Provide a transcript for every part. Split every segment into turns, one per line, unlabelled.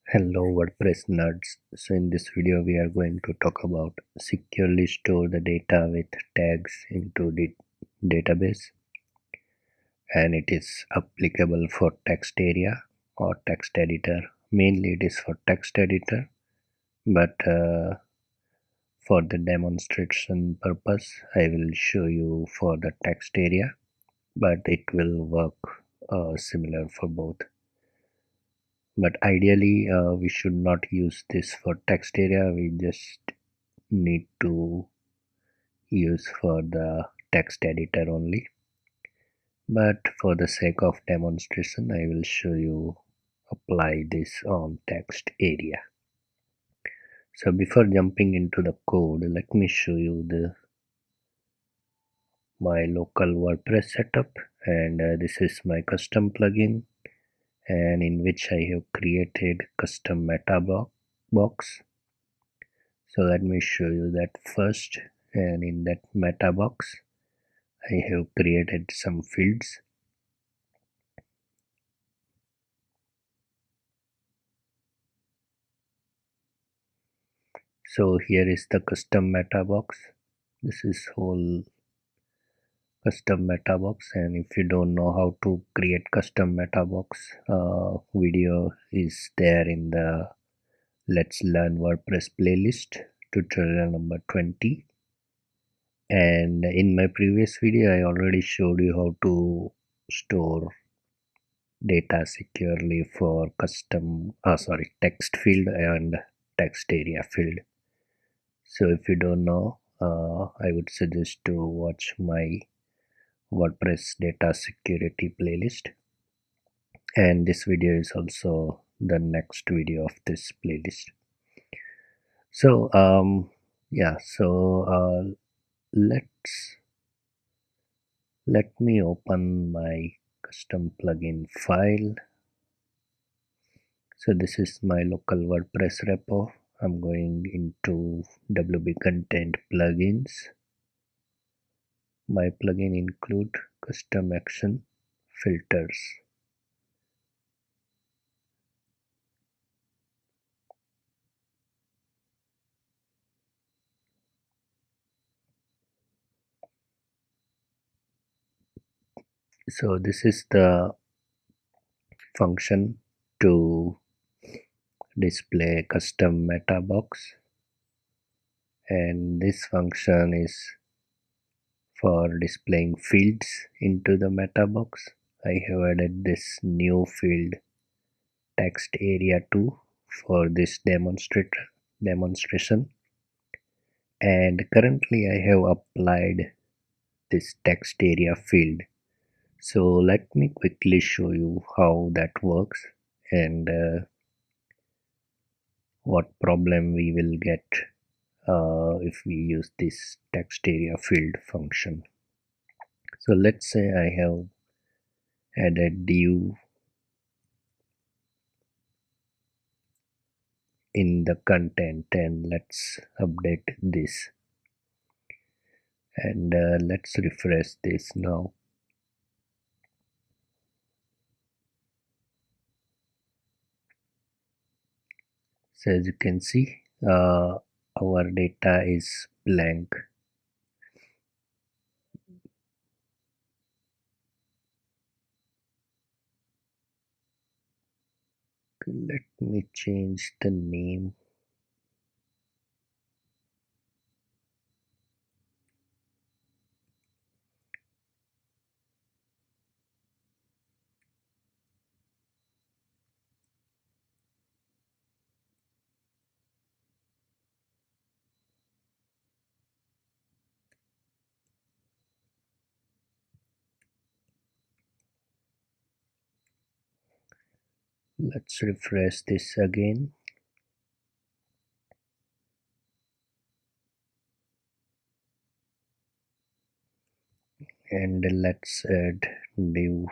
Hello WordPress nerds. So in this video we are going to talk about securely store the data with tags into the database, and it is applicable for text area or text editor. Mainly it is for text editor, but for the demonstration purpose I will show you for the text area, but it will work similar for both. But ideally we should not use this for text area. We just need to use for the text editor only, but for the sake of demonstration I will show you apply this on text area. So before jumping into the code, let me show you my local WordPress setup, and this is my custom plugin, and in which I have created custom meta box. So let me show you that first, and in that meta box I have created some fields. So here is the custom meta box. This is whole custom meta box, and if you don't know how to create custom meta box, video is there in the Let's Learn WordPress playlist, tutorial number 20. And in my previous video I already showed you how to store data securely for text field and text area field. So if you don't know, I would suggest to watch my WordPress data security playlist, and this video is also the next video of this playlist. So let me open my custom plugin file. So this is my local WordPress repo. I'm going into WP content plugins. My plugin include custom action filters. So this is the function to display custom meta box, and this function is for displaying fields into the meta box. I have added this new field text area 2 for this demonstration, and currently I have applied this text area field. So let me quickly show you how that works, and what problem we will get if we use this text area field function. So let's say I have added div in the content, and let's update this, and let's refresh this now. So as you can see, our data is blank. Let me change the name. Let's refresh this again. And let's add div.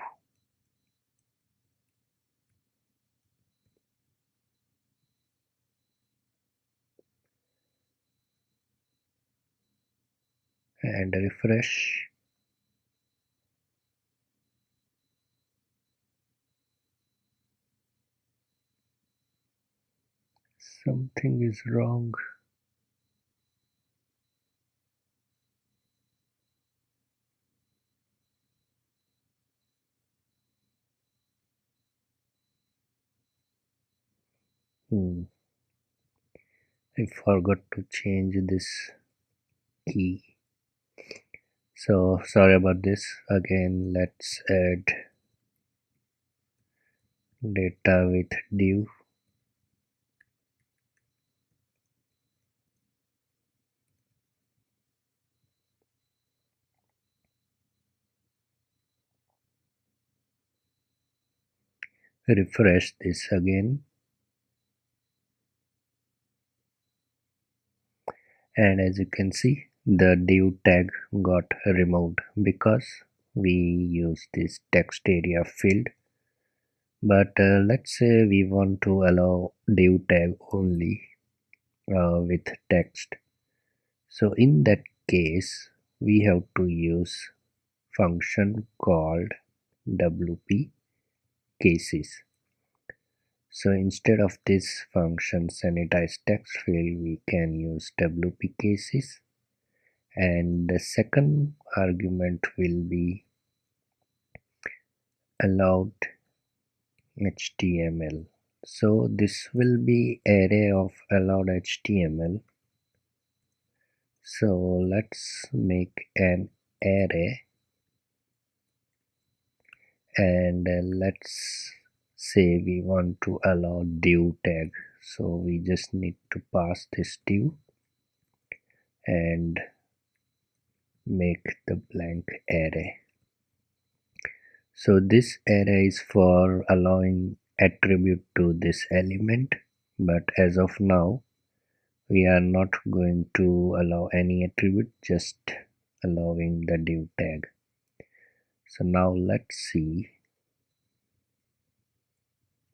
And refresh. Something is wrong. I forgot to change this key. So sorry about this. Again, let's add data with div. Refresh this again, and as you can see, the div tag got removed because we use this text area field. But let's say we want to allow div tag only with text. So in that case, we have to use function called WP cases. So instead of this function sanitize text field, we can use WP cases, and the second argument will be allowed HTML. So this will be array of allowed HTML. So let's make an array, and let's say we want to allow div tag. So we just need to pass this div and make the blank array. So this array is for allowing attribute to this element, but as of now we are not going to allow any attribute, just allowing the div tag. So now let's see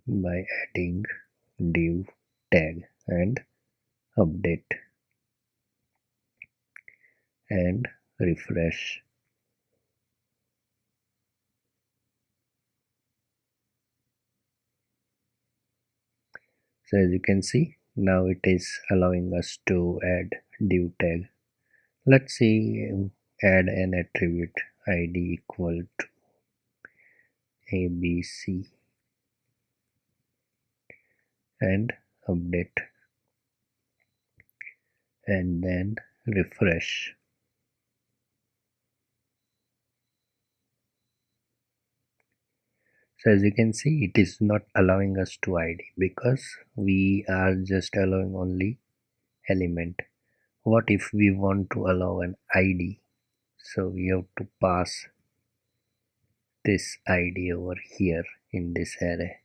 by adding div tag and update and refresh. So as you can see, now it is allowing us to add div tag. Let's see, add an attribute id equal to abc and update and then refresh. So as you can see, it is not allowing us to id because we are just allowing only element. What if we want to allow an id? So we have to pass this id over here in this array.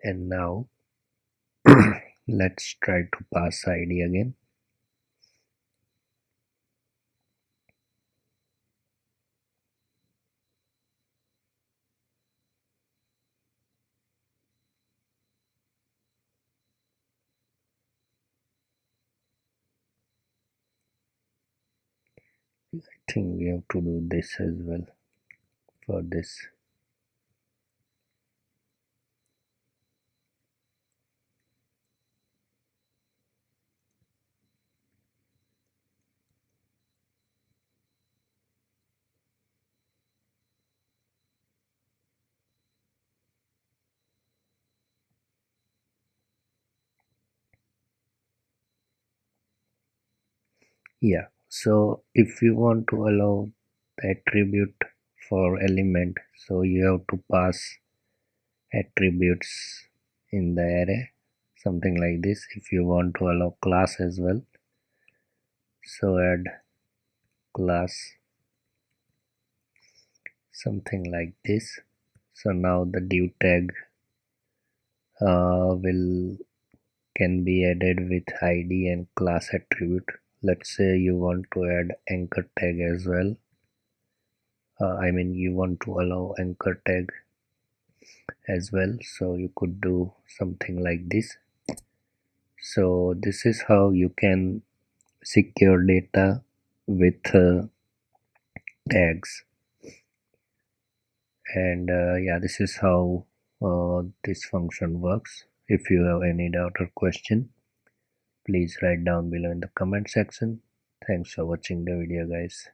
And now let's try to pass id again. I think we have to do this as well for this. Yeah, so if you want to allow the attribute for element, so you have to pass attributes in the array, something like this. If you want to allow class as well, so add class, something like this. So now the div tag will can be added with id and class attribute. Let's say you want to add anchor tag as well. I mean, you want to allow anchor tag as well, so you could do something like this. So this is how you can secure data with tags, and yeah, this is how this function works. If you have any doubt or question, please write down below in the comment section. Thanks for watching the video, guys.